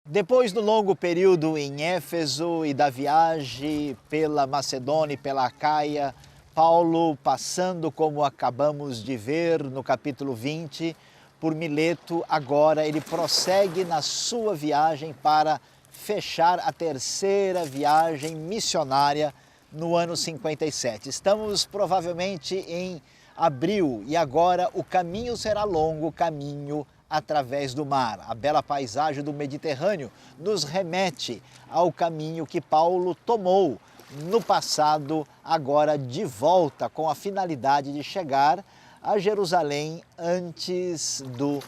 Depois do longo período em Éfeso e da viagem pela Macedônia e pela Acaia, Paulo passando, como acabamos de ver no capítulo 20, por Mileto, agora ele prossegue na sua viagem para fechar a terceira viagem missionária no ano 57. Estamos provavelmente em abril e agora o caminho será longo, caminho através do mar. A bela paisagem do Mediterrâneo nos remete ao caminho que Paulo tomou no passado, agora de volta com a finalidade de chegar a Jerusalém antes do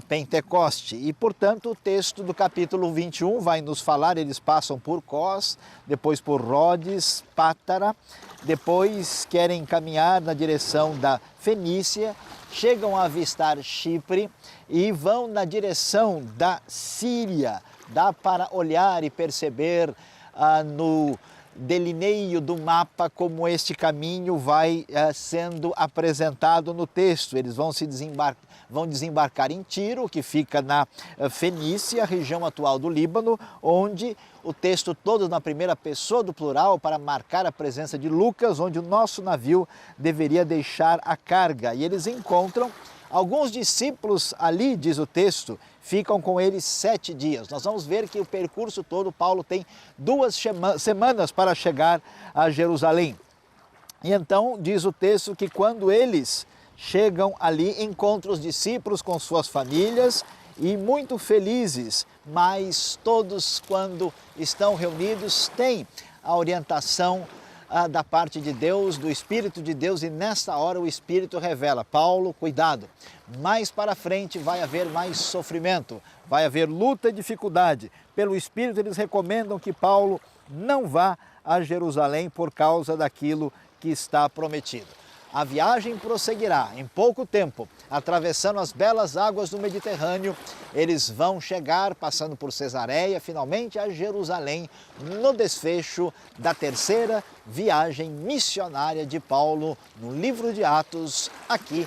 Pentecoste. E, portanto, o texto do capítulo 21 vai nos falar, eles passam por Cós, depois por Rhodes, Pátara, depois querem caminhar na direção da Fenícia, chegam a avistar Chipre e vão na direção da Síria. Dá para olhar e perceber no delineio do mapa como este caminho vai sendo apresentado no texto. Eles vão desembarcar em Tiro, que fica na Fenícia, região atual do Líbano, onde o texto todo na primeira pessoa do plural para marcar a presença de Lucas, onde o nosso navio deveria deixar a carga. E eles encontram alguns discípulos ali, diz o texto, ficam com eles 7 dias. Nós vamos ver que o percurso todo, Paulo tem 2 semanas para chegar a Jerusalém. E então diz o texto que quando eles chegam ali, encontram os discípulos com suas famílias e muito felizes, mas todos quando estão reunidos têm a orientação da parte de Deus, do Espírito de Deus, e nesta hora o Espírito revela: Paulo, cuidado, mais para frente vai haver mais sofrimento, vai haver luta e dificuldade. Pelo Espírito eles recomendam que Paulo não vá a Jerusalém por causa daquilo que está prometido. A viagem prosseguirá em pouco tempo, atravessando as belas águas do Mediterrâneo. Eles vão chegar, passando por Cesareia, finalmente a Jerusalém, no desfecho da terceira viagem missionária de Paulo no livro de Atos, aqui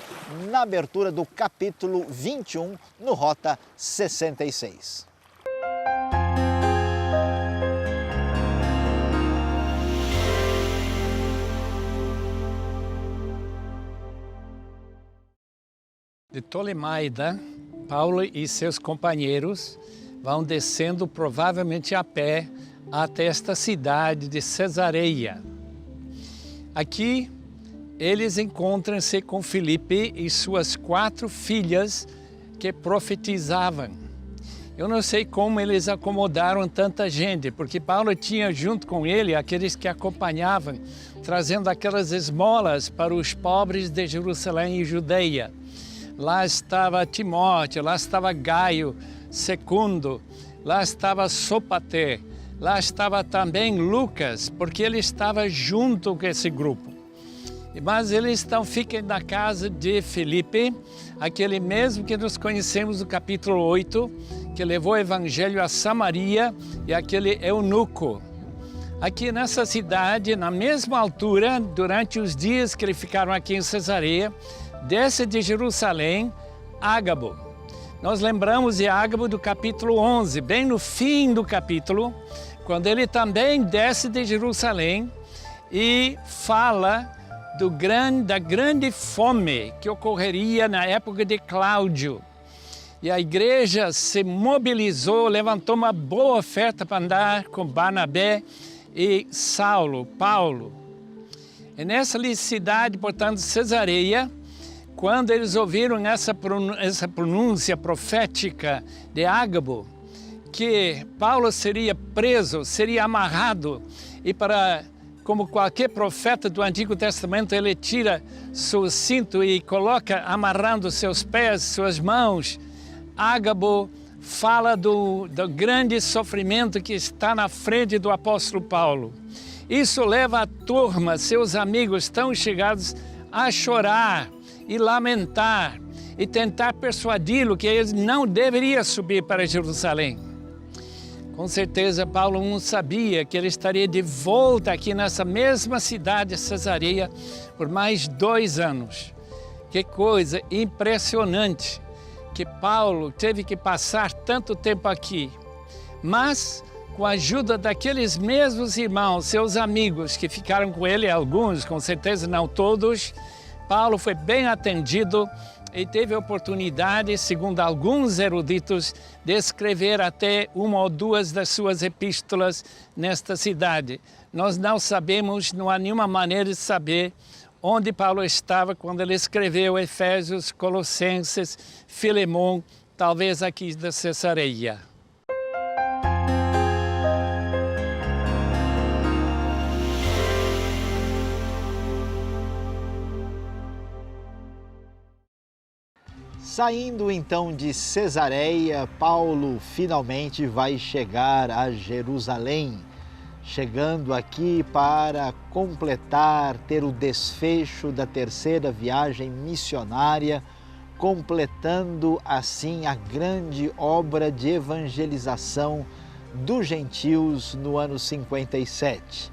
na abertura do capítulo 21, no Rota 66. De Ptolemaida, Paulo e seus companheiros vão descendo provavelmente a pé até esta cidade de Cesareia. Aqui eles encontram-se com Filipe e suas 4 filhas que profetizavam. Eu não sei como eles acomodaram tanta gente, porque Paulo tinha junto com ele aqueles que acompanhavam, trazendo aquelas esmolas para os pobres de Jerusalém e Judeia. Lá estava Timóteo, lá estava Gaio II, lá estava Sópater, lá estava também Lucas, porque ele estava junto com esse grupo. Mas eles ficam na casa de Filipe, aquele mesmo que nós conhecemos no capítulo 8, que levou o evangelho a Samaria, e aquele eunuco. Aqui nessa cidade, na mesma altura, durante os dias que eles ficaram aqui em Cesareia, desce de Jerusalém Ágabo. Nós lembramos de Ágabo do capítulo 11, bem no fim do capítulo, quando ele também desce de Jerusalém e fala da grande fome que ocorreria na época de Cláudio. E a igreja se mobilizou, levantou uma boa oferta para andar com Barnabé e Paulo. E nessa cidade, portanto, Cesareia, quando eles ouviram essa pronúncia profética de Ágabo, que Paulo seria preso, seria amarrado, e como qualquer profeta do Antigo Testamento, ele tira seu cinto e coloca amarrando seus pés, suas mãos. Ágabo fala do grande sofrimento que está na frente do apóstolo Paulo. Isso leva a turma, seus amigos tão chegados, a chorar e lamentar e tentar persuadi-lo que ele não deveria subir para Jerusalém. Com certeza Paulo não sabia que ele estaria de volta aqui nessa mesma cidade de Cesareia por mais 2 anos. Que coisa impressionante que Paulo teve que passar tanto tempo aqui. Mas, com a ajuda daqueles mesmos irmãos, seus amigos que ficaram com ele, alguns, com certeza não todos, Paulo foi bem atendido e teve a oportunidade, segundo alguns eruditos, de escrever até uma ou duas das suas epístolas nesta cidade. Nós não sabemos, não há nenhuma maneira de saber onde Paulo estava quando ele escreveu Efésios, Colossenses, Filemão, talvez aqui da Cesareia. Saindo então de Cesareia, Paulo finalmente vai chegar a Jerusalém, chegando aqui para completar, ter o desfecho da terceira viagem missionária, completando assim a grande obra de evangelização dos gentios no ano 57.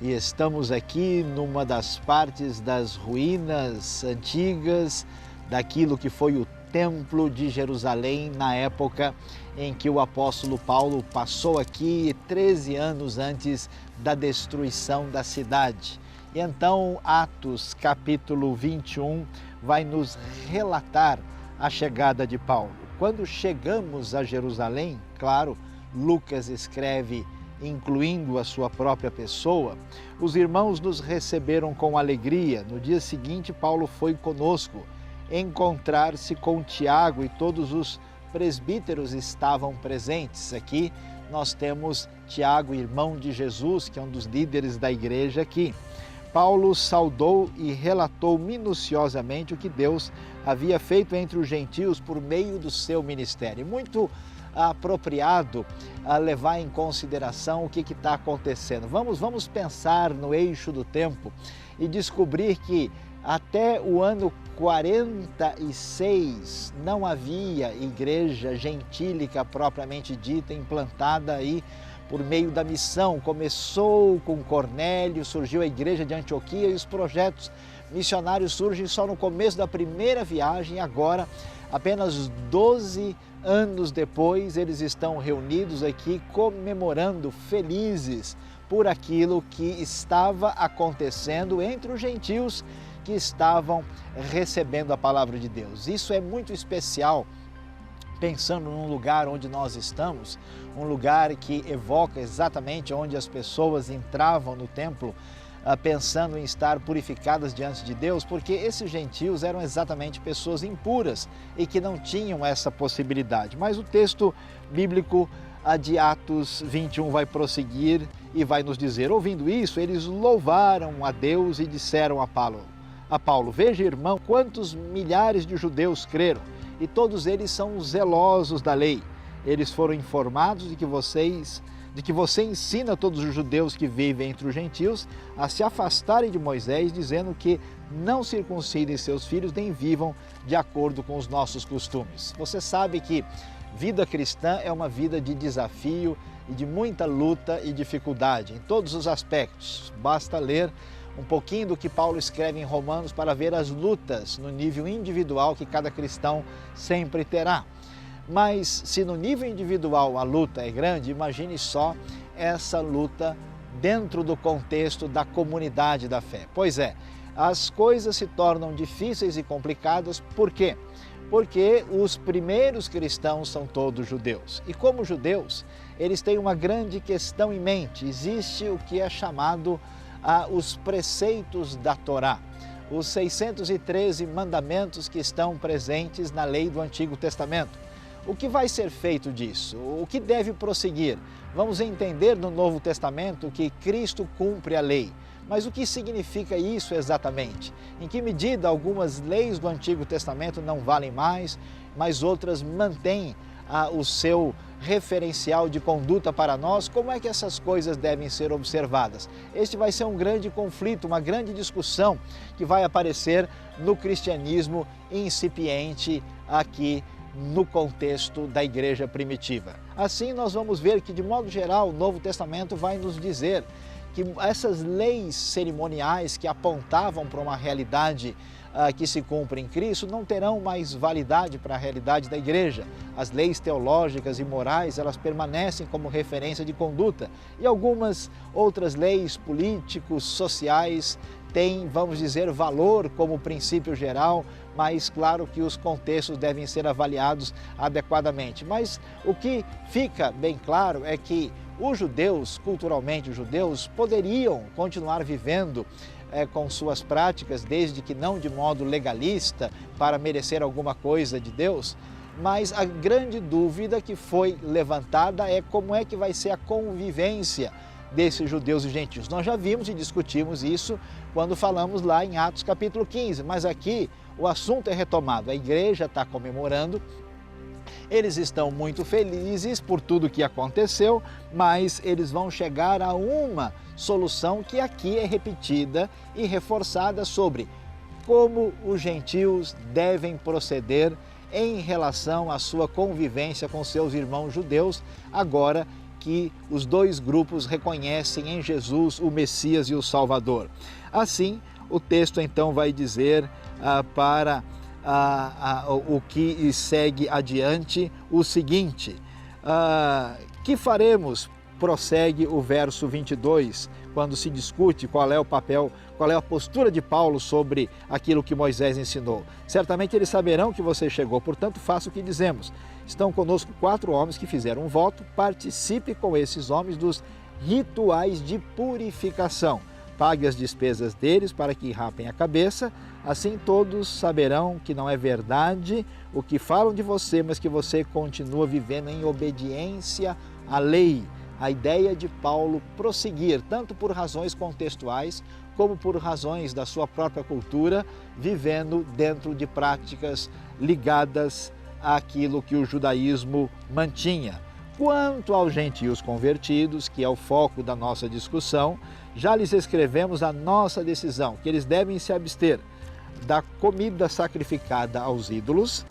E estamos aqui numa das partes das ruínas antigas, daquilo que foi o Templo de Jerusalém na época em que o apóstolo Paulo passou aqui 13 anos antes da destruição da cidade. E então Atos capítulo 21 vai nos relatar a chegada de Paulo. Quando chegamos a Jerusalém, claro, Lucas escreve incluindo a sua própria pessoa, os irmãos nos receberam com alegria. No dia seguinte, Paulo foi conosco encontrar-se com Tiago e todos os presbíteros estavam presentes. Aqui nós temos Tiago, irmão de Jesus, que é um dos líderes da igreja aqui. Paulo saudou e relatou minuciosamente o que Deus havia feito entre os gentios por meio do seu ministério. Muito apropriado levar em consideração o que está acontecendo. Vamos pensar no eixo do tempo e descobrir que até o ano 46 não havia igreja gentílica propriamente dita implantada aí por meio da missão. Começou com Cornélio, surgiu a igreja de Antioquia e os projetos missionários surgem só no começo da primeira viagem. E agora, apenas 12 anos depois, eles estão reunidos aqui comemorando, felizes por aquilo que estava acontecendo entre os gentios que estavam recebendo a palavra de Deus. Isso é muito especial, pensando num lugar onde nós estamos, um lugar que evoca exatamente onde as pessoas entravam no templo, pensando em estar purificadas diante de Deus, porque esses gentios eram exatamente pessoas impuras e que não tinham essa possibilidade. Mas o texto bíblico de Atos 21 vai prosseguir e vai nos dizer: ouvindo isso, eles louvaram a Deus e disseram a Paulo, veja, irmão, quantos milhares de judeus creram, e todos eles são zelosos da lei. Eles foram informados de que você ensina todos os judeus que vivem entre os gentios a se afastarem de Moisés, dizendo que não circuncidem seus filhos nem vivam de acordo com os nossos costumes. Você sabe que vida cristã é uma vida de desafio e de muita luta e dificuldade em todos os aspectos. Basta ler um pouquinho do que Paulo escreve em Romanos para ver as lutas no nível individual que cada cristão sempre terá. Mas se no nível individual a luta é grande, imagine só essa luta dentro do contexto da comunidade da fé. Pois é, as coisas se tornam difíceis e complicadas. Por quê? Porque os primeiros cristãos são todos judeus. E como judeus, eles têm uma grande questão em mente. Existe o que é chamado os preceitos da Torá, os 613 mandamentos que estão presentes na lei do Antigo Testamento. O que vai ser feito disso? O que deve prosseguir? Vamos entender no Novo Testamento que Cristo cumpre a lei. Mas o que significa isso exatamente? Em que medida algumas leis do Antigo Testamento não valem mais, mas outras mantêm o seu referencial de conduta para nós? Como é que essas coisas devem ser observadas? Este vai ser um grande conflito, uma grande discussão que vai aparecer no cristianismo incipiente aqui no contexto da igreja primitiva. Assim, nós vamos ver que, de modo geral, o Novo Testamento vai nos dizer que essas leis cerimoniais que apontavam para uma realidade que se cumprem em Cristo não terão mais validade para a realidade da igreja. As leis teológicas e morais, elas permanecem como referência de conduta. E algumas outras leis políticos, sociais, têm, vamos dizer, valor como princípio geral, mas claro que os contextos devem ser avaliados adequadamente. Mas o que fica bem claro é que os judeus, culturalmente os judeus, poderiam continuar vivendo com suas práticas, desde que não de modo legalista, para merecer alguma coisa de Deus, mas a grande dúvida que foi levantada é como é que vai ser a convivência desses judeus e gentios. Nós já vimos e discutimos isso quando falamos lá em Atos capítulo 15, mas aqui o assunto é retomado. A igreja está comemorando, eles estão muito felizes por tudo que aconteceu, mas eles vão chegar a uma solução que aqui é repetida e reforçada sobre como os gentios devem proceder em relação à sua convivência com seus irmãos judeus, agora que os dois grupos reconhecem em Jesus o Messias e o Salvador. Assim, o texto então vai dizer para o que segue adiante o seguinte: que faremos? Prossegue o verso 22, quando se discute qual é o papel, qual é a postura de Paulo sobre aquilo que Moisés ensinou. Certamente eles saberão que você chegou, portanto faça o que dizemos. Estão conosco 4 homens que fizeram um voto, participe com esses homens dos rituais de purificação. Pague as despesas deles para que rapem a cabeça, assim todos saberão que não é verdade o que falam de você, mas que você continua vivendo em obediência à lei. A ideia de Paulo prosseguir, tanto por razões contextuais, como por razões da sua própria cultura, vivendo dentro de práticas ligadas àquilo que o judaísmo mantinha. Quanto aos gentios convertidos, que é o foco da nossa discussão, já lhes escrevemos a nossa decisão, que eles devem se abster da comida sacrificada aos ídolos,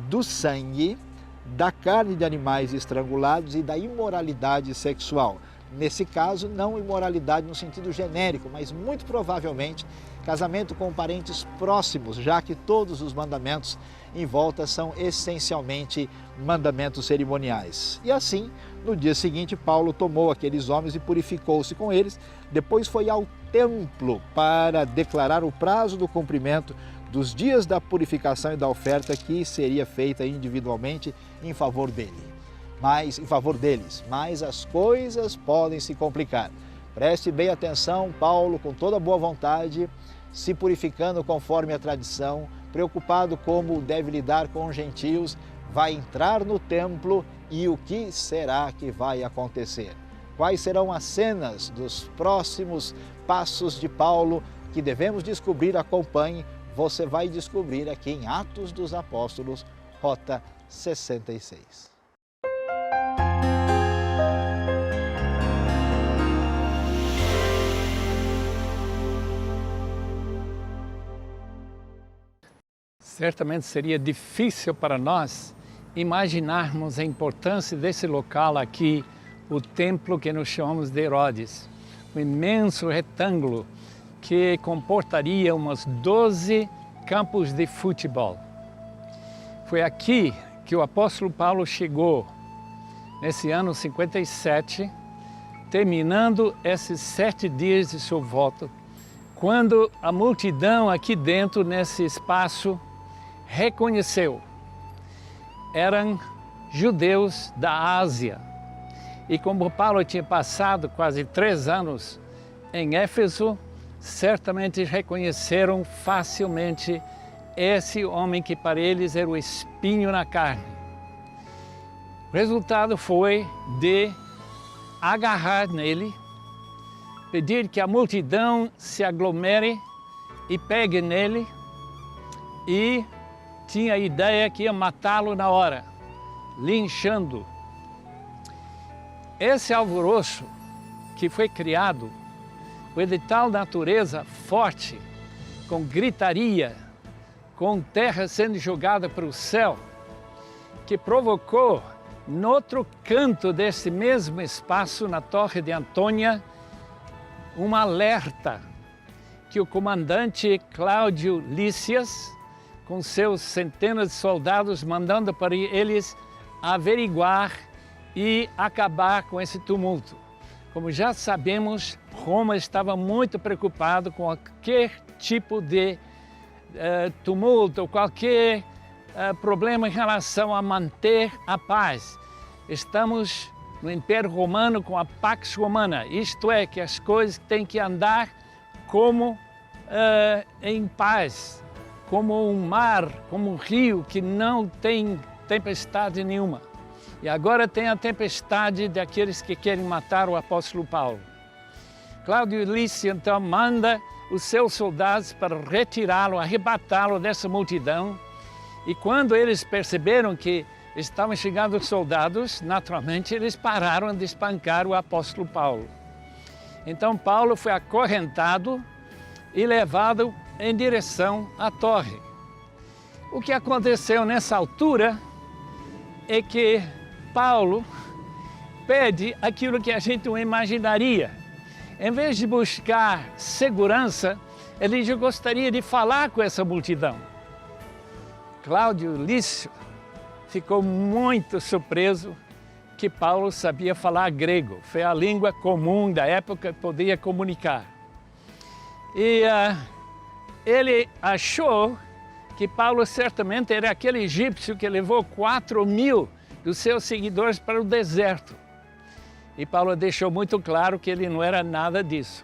do sangue, da carne de animais estrangulados e da imoralidade sexual. Nesse caso, não imoralidade no sentido genérico, mas muito provavelmente casamento com parentes próximos, já que todos os mandamentos em volta são essencialmente mandamentos cerimoniais. E assim, no dia seguinte, Paulo tomou aqueles homens e purificou-se com eles, depois foi ao templo para declarar o prazo do cumprimento dos dias da purificação e da oferta que seria feita individualmente em favor deles. Mas as coisas podem se complicar. Preste bem atenção, Paulo, com toda boa vontade, se purificando conforme a tradição, preocupado como deve lidar com os gentios, vai entrar no templo e o que será que vai acontecer? Quais serão as cenas dos próximos passos de Paulo que devemos descobrir? Acompanhe. Você vai descobrir aqui em Atos dos Apóstolos, Rota 66. Certamente seria difícil para nós imaginarmos a importância desse local aqui, o templo que nós chamamos de Herodes, um imenso retângulo que comportaria umas 12 campos de futebol. Foi aqui que o apóstolo Paulo chegou, nesse ano 57, terminando esses 7 dias de seu voto, quando a multidão aqui dentro, nesse espaço, reconheceu. Eram judeus da Ásia. E como Paulo tinha passado quase 3 anos em Éfeso, certamente reconheceram facilmente esse homem que para eles era o espinho na carne. O resultado foi de agarrar nele, pedir que a multidão se aglomere e pegue nele, e tinha a ideia que ia matá-lo na hora, linchando. Esse alvoroço que foi criado foi de tal natureza forte, com gritaria, com terra sendo jogada para o céu, que provocou, no outro canto desse mesmo espaço, na Torre de Antônia, um alerta que o comandante Cláudio Lísias, com seus centenas de soldados, mandando para eles averiguar e acabar com esse tumulto. Como já sabemos, Roma estava muito preocupada com qualquer tipo de tumulto, qualquer problema em relação a manter a paz. Estamos no Império Romano com a Pax Romana, isto é, que as coisas têm que andar como em paz, como um mar, como um rio que não tem tempestade nenhuma. E agora tem a tempestade daqueles que querem matar o apóstolo Paulo. Cláudio Lício então manda os seus soldados para retirá-lo, arrebatá-lo dessa multidão. E quando eles perceberam que estavam chegando os soldados, naturalmente eles pararam de espancar o apóstolo Paulo. Então Paulo foi acorrentado e levado em direção à torre. O que aconteceu nessa altura é que Paulo pede aquilo que a gente não imaginaria. Em vez de buscar segurança, ele já gostaria de falar com essa multidão. Cláudio Lício ficou muito surpreso que Paulo sabia falar grego. Foi a língua comum da época que podia comunicar. E ele achou que Paulo certamente era aquele egípcio que levou 4.000 dos seus seguidores para o deserto. E Paulo deixou muito claro que ele não era nada disso.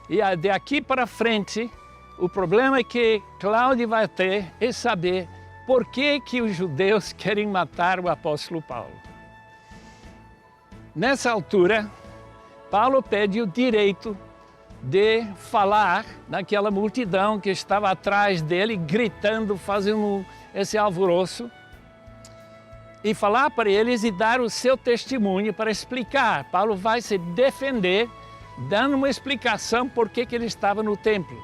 E de aqui para frente, o problema que Cláudio vai ter é saber por que os judeus querem matar o apóstolo Paulo. Nessa altura, Paulo pede o direito de falar naquela multidão que estava atrás dele, gritando, fazendo esse alvoroço, e falar para eles e dar o seu testemunho para explicar. Paulo vai se defender, dando uma explicação por que ele estava no templo.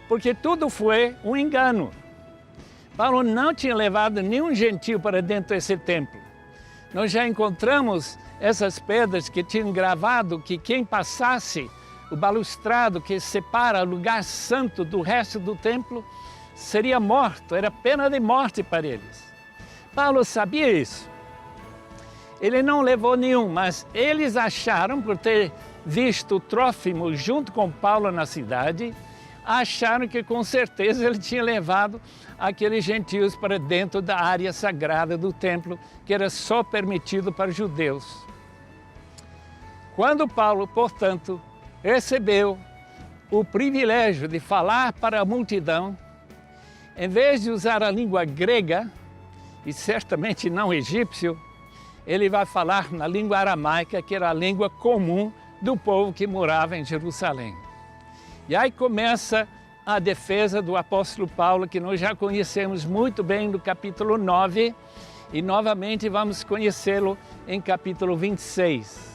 Porque tudo foi um engano. Paulo não tinha levado nenhum gentio para dentro desse templo. Nós já encontramos essas pedras que tinham gravado que quem passasse o balustrado que separa o lugar santo do resto do templo seria morto, era pena de morte para eles. Paulo sabia isso. Ele não levou nenhum, mas eles acharam, por ter visto Trófimo junto com Paulo na cidade, acharam que com certeza ele tinha levado aqueles gentios para dentro da área sagrada do templo, que era só permitido para judeus. Quando Paulo, portanto, recebeu o privilégio de falar para a multidão, em vez de usar a língua grega, e certamente não egípcio, ele vai falar na língua aramaica, que era a língua comum do povo que morava em Jerusalém. E aí começa a defesa do apóstolo Paulo, que nós já conhecemos muito bem no capítulo 9, e novamente vamos conhecê-lo em capítulo 26.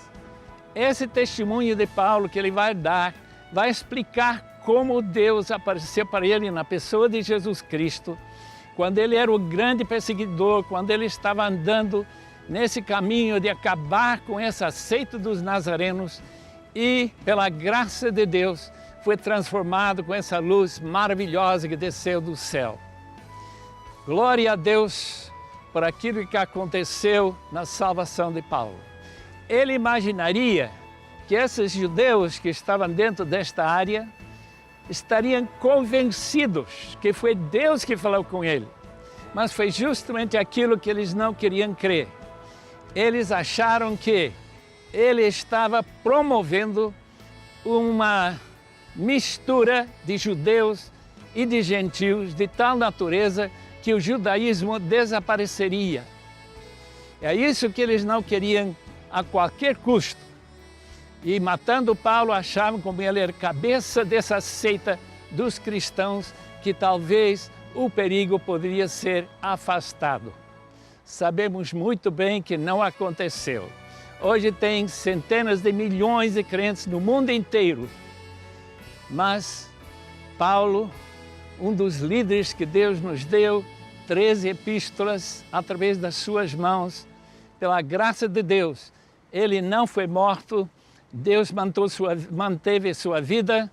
Esse testemunho de Paulo que ele vai dar, vai explicar como Deus apareceu para ele na pessoa de Jesus Cristo, quando ele era o grande perseguidor, quando ele estava andando nesse caminho de acabar com essa seita dos nazarenos e, pela graça de Deus, foi transformado com essa luz maravilhosa que desceu do céu. Glória a Deus por aquilo que aconteceu na salvação de Paulo. Ele imaginaria que esses judeus que estavam dentro desta área estariam convencidos que foi Deus que falou com ele, mas foi justamente aquilo que eles não queriam crer. Eles acharam que ele estava promovendo uma mistura de judeus e de gentios de tal natureza que o judaísmo desapareceria. É isso que eles não queriam a qualquer custo. E matando Paulo, achavam como ele era cabeça dessa seita dos cristãos, que talvez o perigo poderia ser afastado. Sabemos muito bem que não aconteceu. Hoje tem centenas de milhões de crentes no mundo inteiro. Mas Paulo, um dos líderes que Deus nos deu, 13 epístolas através das suas mãos, pela graça de Deus, ele não foi morto. Deus manteve sua vida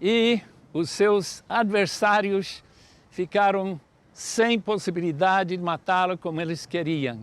e os seus adversários ficaram sem possibilidade de matá-lo como eles queriam.